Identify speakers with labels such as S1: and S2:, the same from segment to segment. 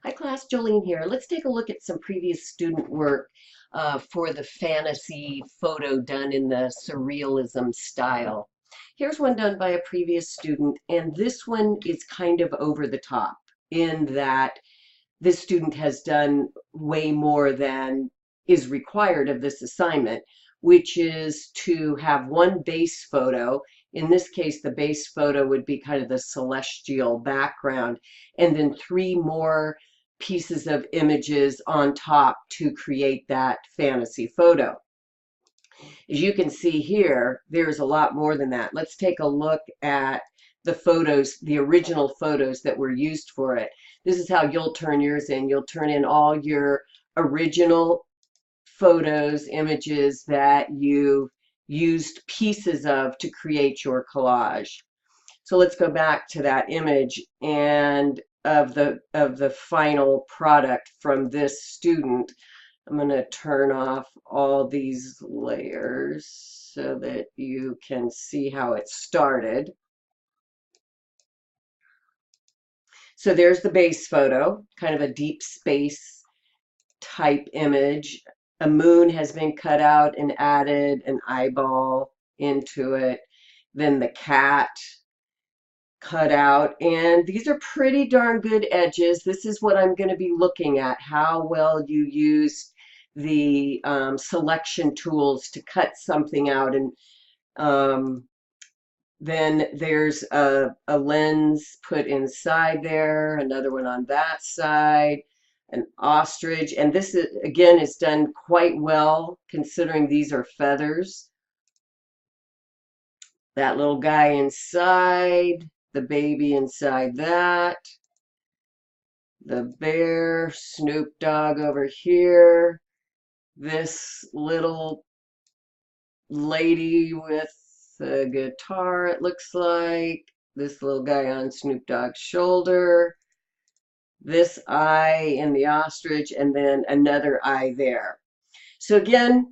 S1: Hi class, Jolene here. Let's take a look at some previous student work for the fantasy photo done in the surrealism style. Here's one done by a previous student, and this one is kind of over the top in that this student has done way more than is required of this assignment, which is to have one base photo. In this case, the base photo would be kind of the celestial background, and then three more pieces of images on top to create that fantasy photo. As you can see here, there's a lot more than that. Let's take a look at the photos, the original photos that were used for it. This is how you'll turn yours in. You'll turn in all your original photos, images that you used pieces of to create your collage. So let's go back to that image and of the final product from this student. I'm going to turn off all these layers so that you can see how it started. So there's the base photo, kind of a deep space type image. A moon has been cut out and added an eyeball into it. Then the cat cut out, and these are pretty darn good edges. This is what I'm going to be looking at, how well you use the selection tools to cut something out. And then there's a lens put inside there, another one on that side, an ostrich, and this is, again, is done quite well considering these are feathers. That little guy inside, the baby inside that, the bear, Snoop Dogg over here, this little lady with a guitar, it looks like, this little guy on Snoop Dogg's shoulder, this eye in the ostrich, and then another eye there. So again,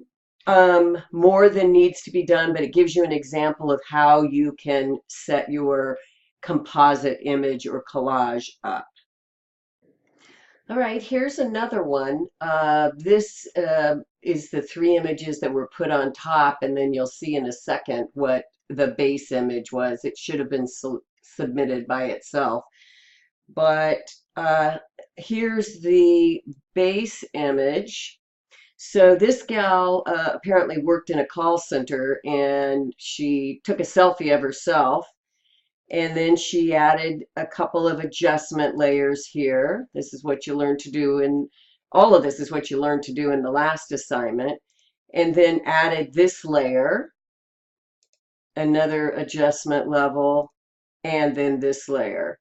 S1: more than needs to be done, but it gives you an example of how you can set your composite image or collage up. All right, here's another one. This is the three images that were put on top, and then you'll see in a second what the base image was. It should have been submitted by itself. But here's the base image. So this gal apparently worked in a call center, and she took a selfie of herself, and then she added a couple of adjustment layers here. This is what you learned to do, and all of this is what you learned to do in the last assignment. And then added this layer, another adjustment level, and then this layer.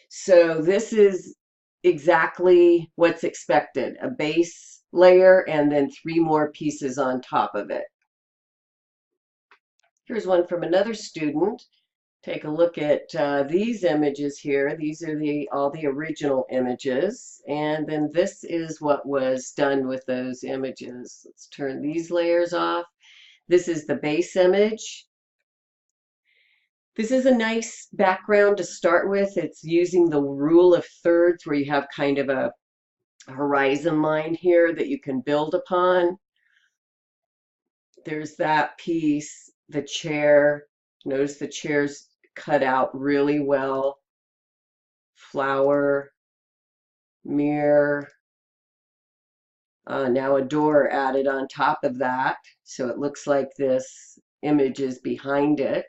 S1: So this is exactly what's expected, a base layer and then three more pieces on top of it. Here's one from another student. Take a look at these images here. These are all the original images, and then this is what was done with those images. Let's turn these layers off. This is the base image. This is a nice background to start with. It's using the rule of thirds where you have kind of a horizon line here that you can build upon. There's that piece, the chair. Notice the chair's cut out really well. Flower, mirror. Now a door added on top of that. So it looks like this image is behind it.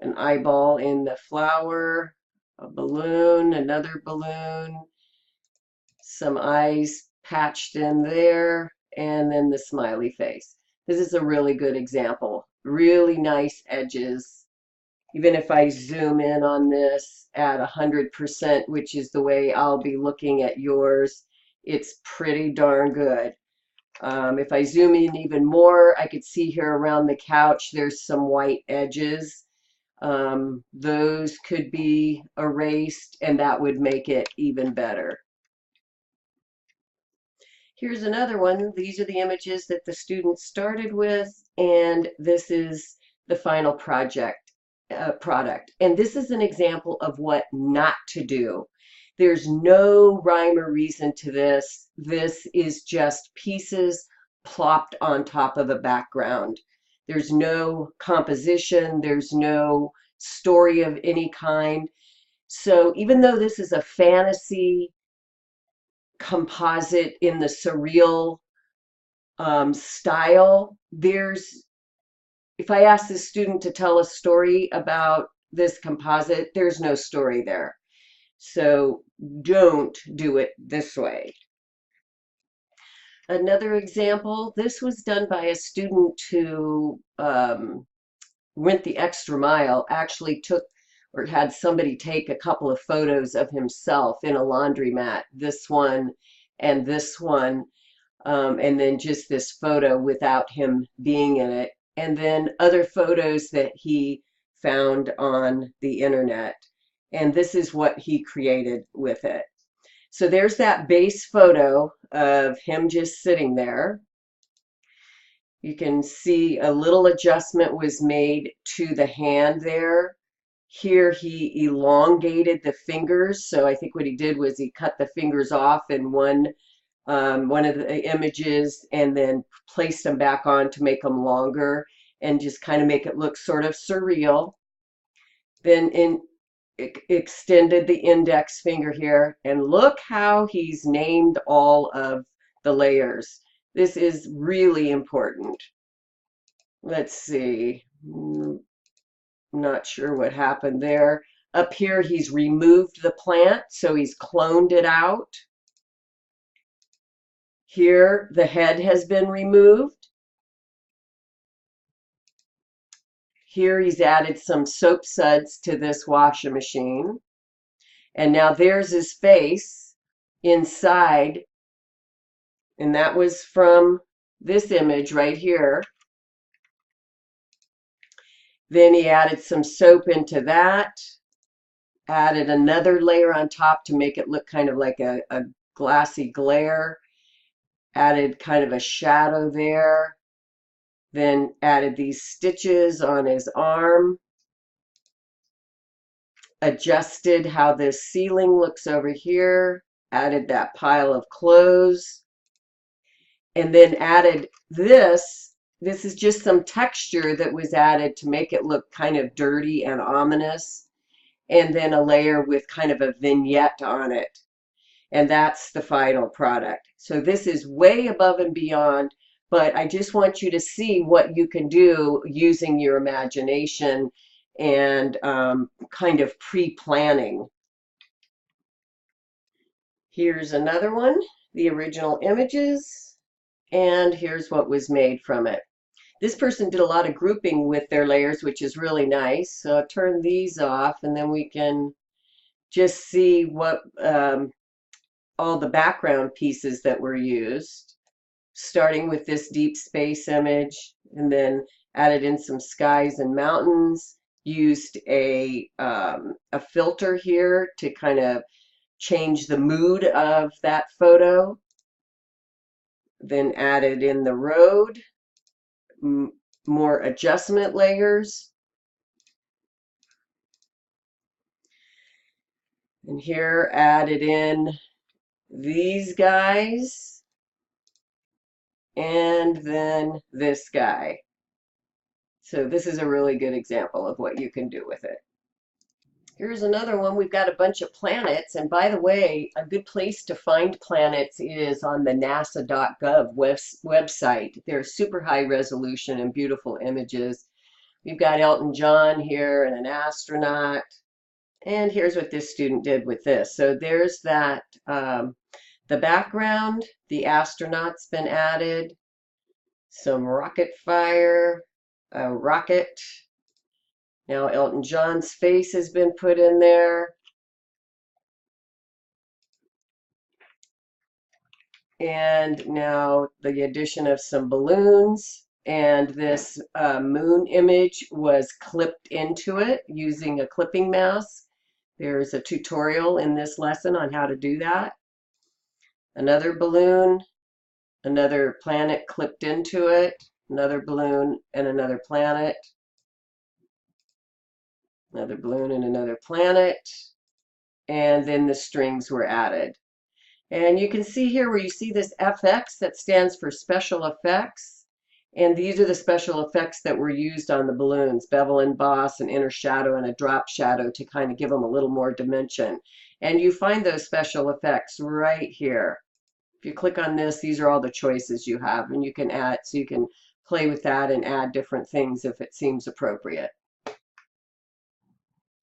S1: An eyeball in the flower, a balloon, another balloon, some eyes patched in there, and then the smiley face. This is a really good example. Really nice edges. Even if I zoom in on this at 100%, which is the way I'll be looking at yours, it's pretty darn good. If I zoom in even more, I could see here around the couch, there's some white edges. Those could be erased, and that would make it even better. Here's another one. These are the images that the student started with, and this is the final product. And this is an example of what not to do. There's no rhyme or reason to this. This is just pieces plopped on top of a background. There's no composition, there's no story of any kind. So even though this is a fantasy composite in the surreal style, if I ask the student to tell a story about this composite, there's no story there. So don't do it this way. Another example, this was done by a student who went the extra mile, actually took or had somebody take a couple of photos of himself in a laundromat, this one and this one, and then just this photo without him being in it, and then other photos that he found on the internet. And this is what he created with it. So there's that base photo of him just sitting there. You can see a little adjustment was made to the hand there. Here he elongated the fingers. So I think what he did was he cut the fingers off in one of the images and then placed them back on to make them longer and just kind of make it look sort of surreal. Then extended the index finger here, and look how he's named all of the layers. This is really important. Let's see. Not sure what happened there. Up here, he's removed the plant, so he's cloned it out. Here, the head has been removed. Here, he's added some soap suds to this washing machine. And now there's his face inside. And that was from this image right here. Then he added some soap into that. Added another layer on top to make it look kind of like a glassy glare. Added kind of a shadow there. Then added these stitches on his arm. Adjusted how this ceiling looks over here. Added that pile of clothes. And then added this. This is just some texture that was added to make it look kind of dirty and ominous. And then a layer with kind of a vignette on it. And that's the final product. So this is way above and beyond, but I just want you to see what you can do using your imagination and kind of pre-planning. Here's another one, the original images, and here's what was made from it. This person did a lot of grouping with their layers, which is really nice. So I'll turn these off, and then we can just see what all the background pieces that were used, starting with this deep space image, and then added in some skies and mountains, used a filter here to kind of change the mood of that photo, then added in the road, more adjustment layers, and here added in these guys, and then this guy. So this is a really good example of what you can do with it. Here's another one. We've got a bunch of planets, and by the way, a good place to find planets is on the nasa.gov website. They're super high resolution and beautiful images. We've got Elton John here and an astronaut. And here's what this student did with this. So there's that, the background, the astronaut's been added, some rocket fire, a rocket. Now Elton John's face has been put in there. And now the addition of some balloons. And this moon image was clipped into it using a clipping mask. There's a tutorial in this lesson on how to do that. Another balloon, another planet clipped into it, another balloon and another planet, another balloon and another planet. and then the strings were added. And you can see here where you see this FX, that stands for special effects. And these are the special effects that were used on the balloons: bevel and boss, an inner shadow, and a drop shadow to kind of give them a little more dimension. And you find those special effects right here. If you click on this, these are all the choices you have, and you can add, so you can play with that and add different things if it seems appropriate.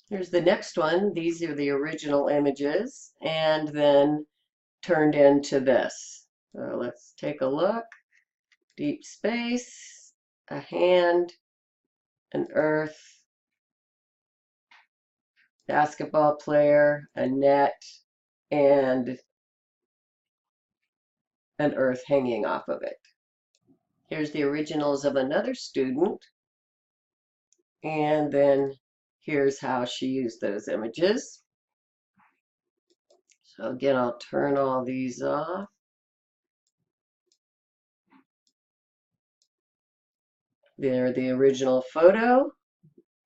S1: Here's the next one. These are the original images, and then turned into this. So let's take a look. Deep space, a hand, an earth, basketball player, a net, and an earth hanging off of it. Here's the originals of another student, and then here's how she used those images. So again, I'll turn all these off. They're the original photo.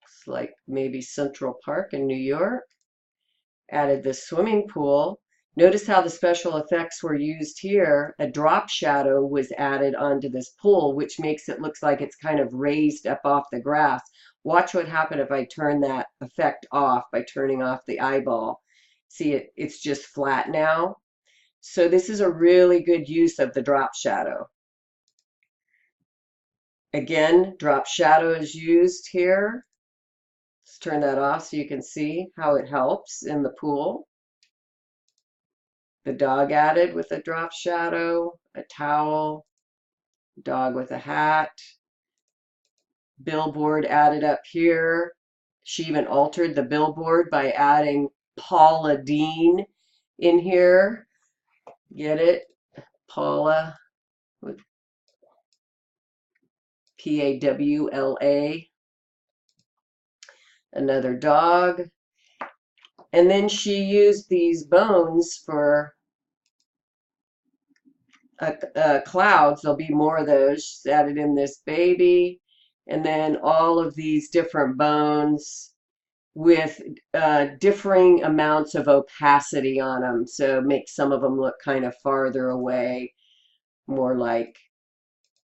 S1: It's like maybe Central Park in New York. Added the swimming pool. Notice how the special effects were used here. A drop shadow was added onto this pool, which makes it look like it's kind of raised up off the grass. Watch what happened if I turn that effect off by turning off the eyeball. See, it's just flat now. So this is a really good use of the drop shadow. Again, drop shadow is used here. Let's turn that off so you can see how it helps in the pool. The dog added with a drop shadow, a towel, dog with a hat, billboard added up here. She even altered the billboard by adding Paula Deen in here. Get it? Paula with P-A-W-L-A. Another dog. And then she used these bones for clouds. There'll be more of those. She's added in this baby, and then all of these different bones with differing amounts of opacity on them. So make some of them look kind of farther away, more like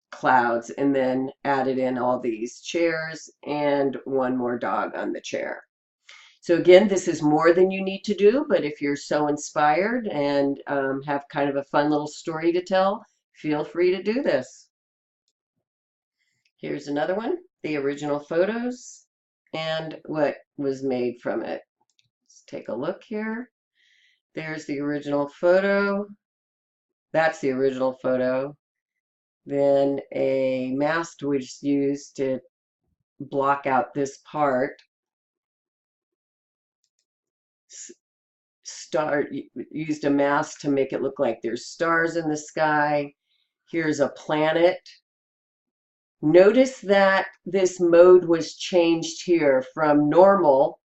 S1: clouds, and then added in all these chairs and one more dog on the chair. So again, this is more than you need to do, but if you're so inspired and have kind of a fun little story to tell, feel free to do this. Here's another one, the original photos and what was made from it. Let's take a look here. There's the original photo. That's the original photo. Then a mask was used to block out this part. Used a mask to make it look like there's stars in the sky. Here's a planet. Notice that this mode was changed here from normal,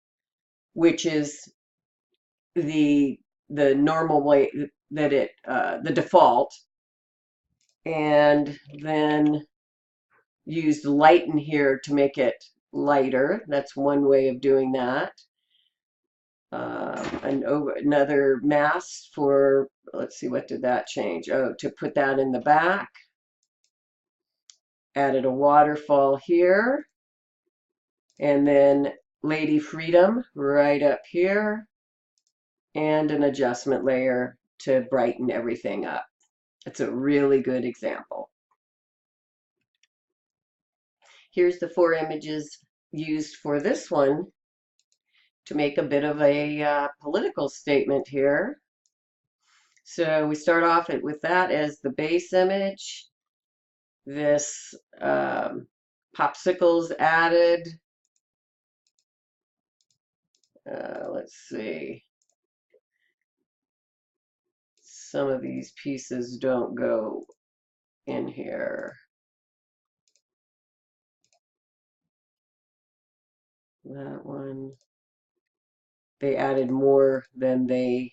S1: which is the normal way that it the default, and then used lighten here to make it lighter. That's one way of doing that. Another mask for, let's see, what did that change? Oh, to put that in the back. Added a waterfall here, and then Lady Freedom right up here, and an adjustment layer to brighten everything up. It's a really good example. Here's the 4 images used for this one to make a bit of a political statement here. So we start off with that as the base image. This popsicles added. Let's see. Some of these pieces don't go in here. That one. They added more than they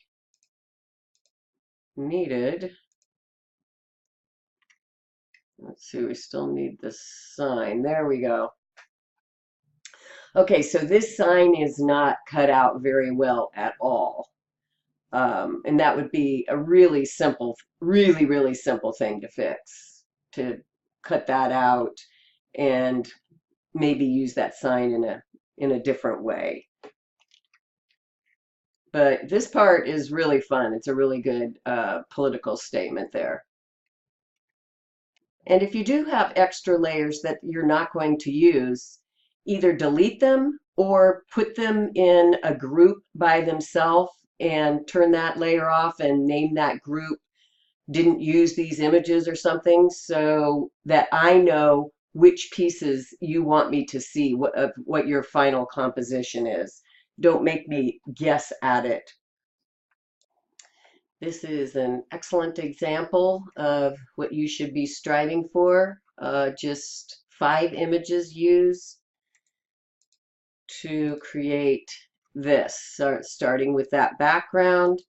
S1: needed. Let's see, we still need the sign. There we go. Okay, so this sign is not cut out very well at all. And that would be a really simple, really simple thing to fix, to cut that out and maybe use that sign in a different way. But this part is really fun. It's a really good political statement there. And if you do have extra layers that you're not going to use, either delete them or put them in a group by themselves and turn that layer off and name that group didn't use these images or something, so that I know which pieces you want me to see, what your final composition is. Don't make me guess at it. This is an excellent example of what you should be striving for. Just 5 images used to create this. So starting with that background,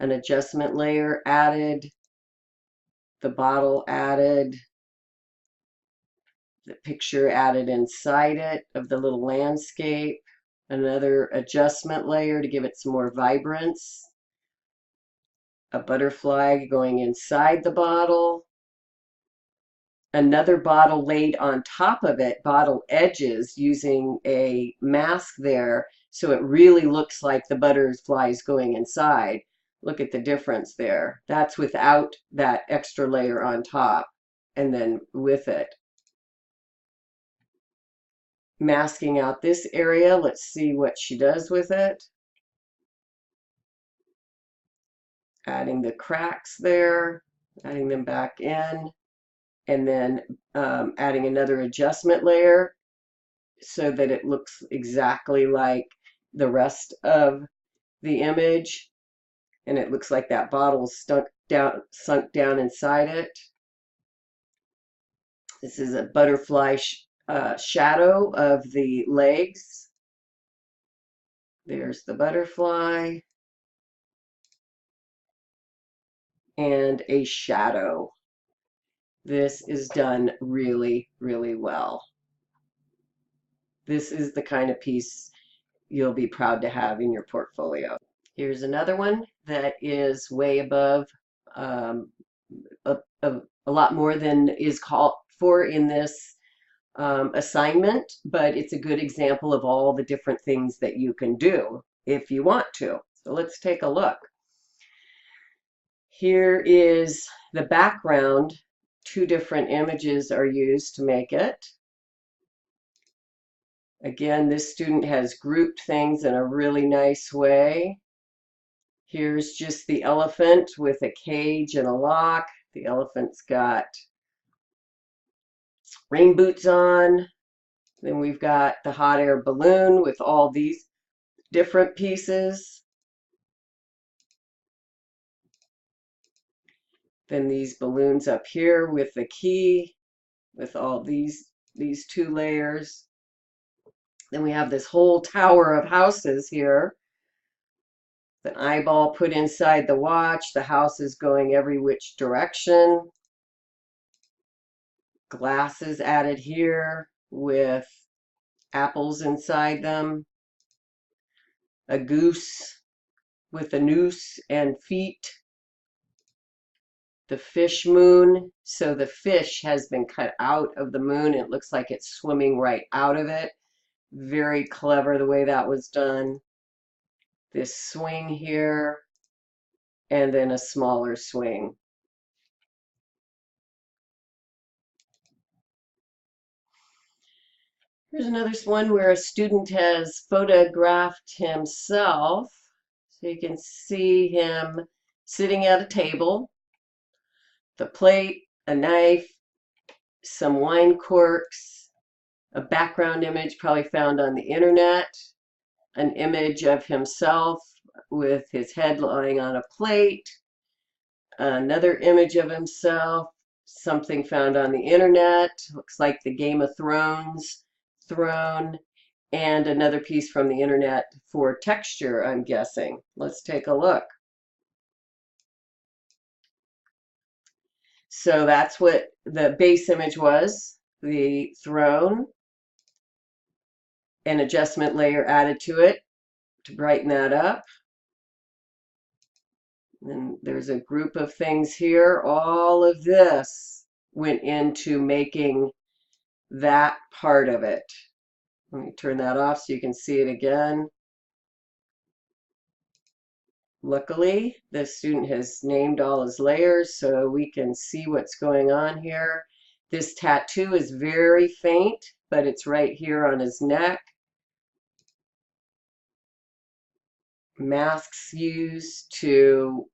S1: an adjustment layer added, the bottle added, the picture added inside it of the little landscape, another adjustment layer to give it some more vibrance, a butterfly going inside the bottle, another bottle laid on top of it, bottle edges, using a mask there so it really looks like the butterfly is going inside. Look at the difference there. That's without that extra layer on top, and then with it. Masking out this area. Let's see what she does with it. Adding the cracks there, adding them back in, and then adding another adjustment layer so that it looks exactly like the rest of the image, and it looks like that bottle is sunk down inside it. This is a butterfly shadow of the legs. There's the butterfly and a shadow. This is done really, really well. This is the kind of piece you'll be proud to have in your portfolio. Here's another one that is way above a lot more than is called for in this assignment, but it's a good example of all the different things that you can do if you want to. So let's take a look. Here is the background. 2 different images are used to make it. Again, this student has grouped things in a really nice way. Here's just the elephant with a cage and a lock. The elephant's got rain boots on. Then we've got the hot air balloon with all these different pieces. Then these balloons up here with the key, with all these 2 layers. Then we have this whole tower of houses here. The eyeball put inside the watch. The house is going every which direction. Glasses added here with apples inside them. A goose with a noose and feet. The fish moon. So the fish has been cut out of the moon. It looks like it's swimming right out of it. Very clever the way that was done. This swing here, and then a smaller swing. Here's another one where a student has photographed himself. So you can see him sitting at a table, the plate, a knife, some wine corks, a background image probably found on the internet, an image of himself with his head lying on a plate, another image of himself, something found on the internet, looks like the Game of Thrones throne, and another piece from the internet for texture, I'm guessing. Let's take a look. So that's what the base image was, the throne, an adjustment layer added to it to brighten that up. And there's a group of things here. All of this went into making that part of it. Let me turn that off so you can see it again. Luckily, the student has named all his layers so we can see what's going on here. This tattoo is very faint, but it's right here on his neck. Masks used to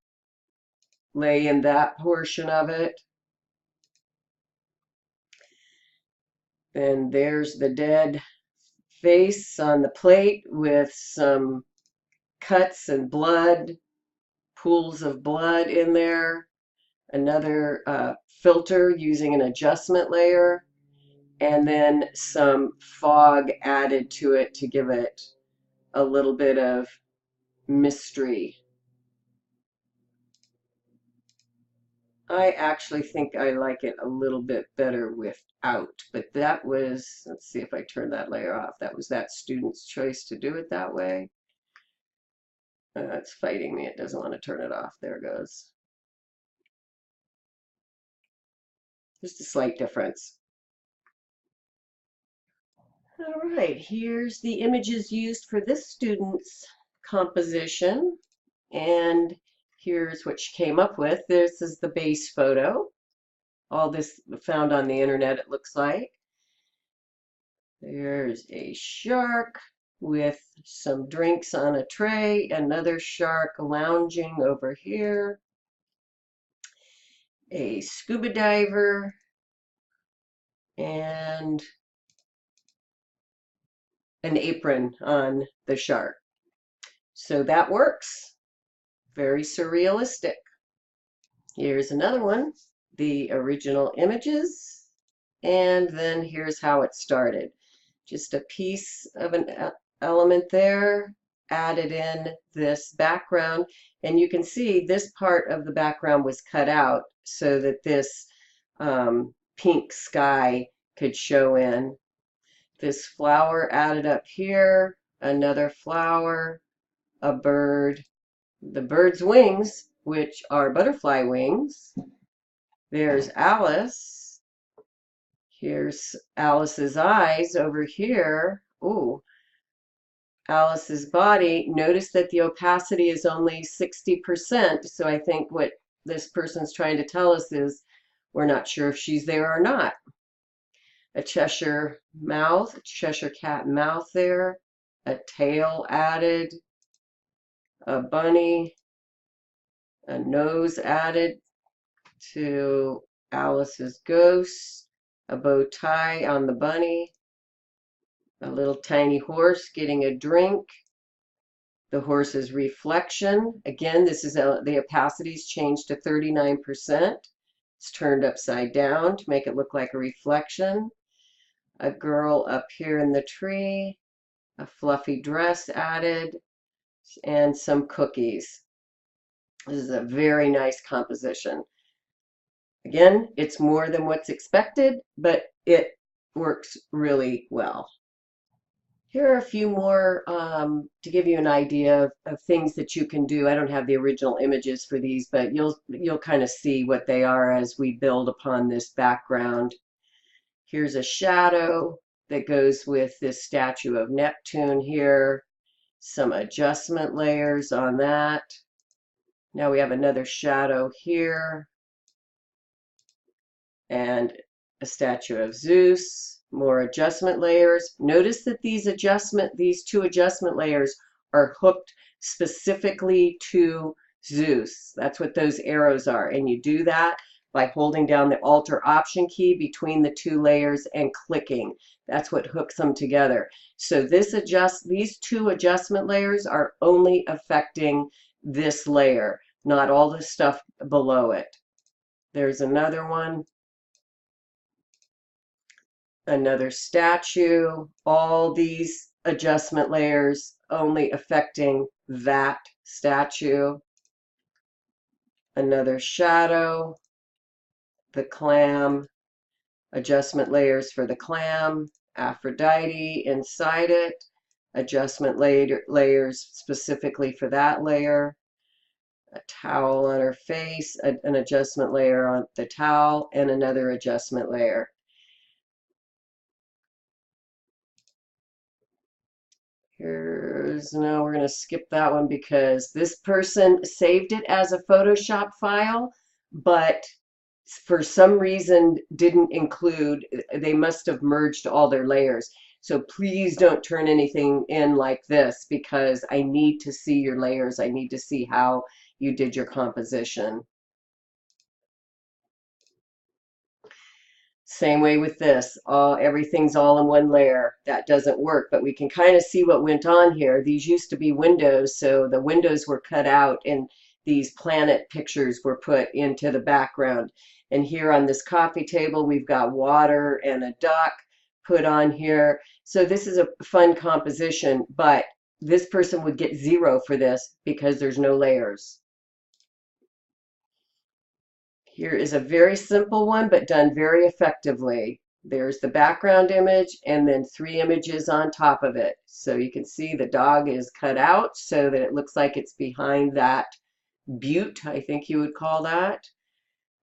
S1: lay in that portion of it. And there's the dead face on the plate with some cuts and blood, pools of blood in there. Another filter using an adjustment layer, and then some fog added to it to give it a little bit of mystery. I actually think I like it a little bit better without, but that was, let's see if I turn that layer off. That was that student's choice to do it that way. It's fighting me. It doesn't want to turn it off. There it goes. Just a slight difference. All right, here's the images used for this student's composition, and here's what she came up with. This is the base photo. All this found on the internet, it looks like. There's a shark with some drinks on a tray, another shark lounging over here, a scuba diver, and an apron on the shark. So that works. Very surrealistic. Here's another one, the original images, and then here's how it started. Just a piece of an element there, added in this background, and you can see this part of the background was cut out so that this pink sky could show in. This flower added up here, another flower, a bird, the bird's wings, which are butterfly wings. There's Alice. Here's Alice's eyes over here. Ooh, Alice's body. Notice that the opacity is only 60%. So I think what this person's trying to tell us is we're not sure if she's there or not. A Cheshire mouth, Cheshire cat mouth there. A tail added. A bunny. A nose added to Alice's ghost, a bow tie on the bunny, a little tiny horse getting a drink, the horse's reflection. Again, this is the opacity is changed to 39%. It's turned upside down to make it look like a reflection. A girl up here in the tree, a fluffy dress added, and some cookies. This is a very nice composition. Again, it's more than what's expected, but it works really well. Here are a few more to give you an idea of things that you can do. I don't have the original images for these, but you'll kind of see what they are as we build upon this background. Here's a shadow that goes with this statue of Neptune here. Some adjustment layers on that. Now we have another shadow here. And a statue of Zeus, more adjustment layers. Notice that these two adjustment layers are hooked specifically to Zeus. That's what those arrows are. And you do that by holding down the Alt or Option key between the two layers and clicking. That's what hooks them together. So these two adjustment layers are only affecting this layer, not all the stuff below it. There's another one. Another statue, all these adjustment layers only affecting that statue. Another shadow, the clam, adjustment layers for the clam, Aphrodite inside it, adjustment layers specifically for that layer. a towel on her face, an adjustment layer on the towel, and another adjustment layer. No, we're going to skip that one because this person saved it as a Photoshop file, but for some reason didn't include, they must have merged all their layers. So please don't turn anything in like this because I need to see your layers. I need to see how you did your composition. Same way with this. Everything's all in one layer. That doesn't work, but we can kind of see what went on here. These used to be windows, so the windows were cut out and these planet pictures were put into the background. And here on this coffee table, we've got water and a duck put on here. So this is a fun composition, but this person would get 0 for this because there's no layers. Here is a very simple one, but done very effectively. There's the background image and then 3 images on top of it. So you can see the dog is cut out so that it looks like it's behind that butte, I think you would call that.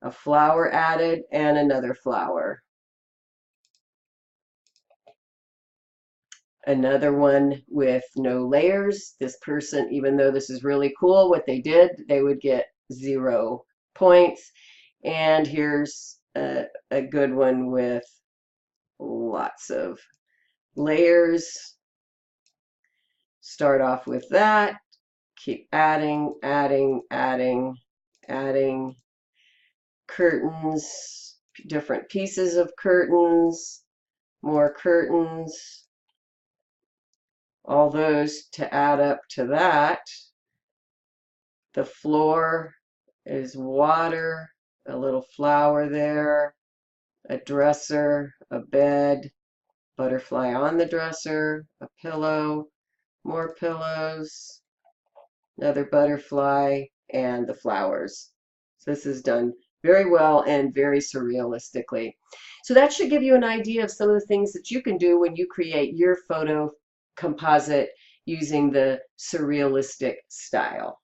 S1: A flower added and another flower. Another one with no layers. This person, even though this is really cool, what they did, they would get 0 points. And here's a good one with lots of layers. Start off with that. Keep adding, adding, adding, adding curtains, different pieces of curtains, more curtains, all those to add up to that. The floor is water, a little flower there, a dresser, a bed, butterfly on the dresser, a pillow, more pillows, another butterfly, and the flowers. So this is done very well and very surrealistically. So that should give you an idea of some of the things that you can do when you create your photo composite using the surrealistic style.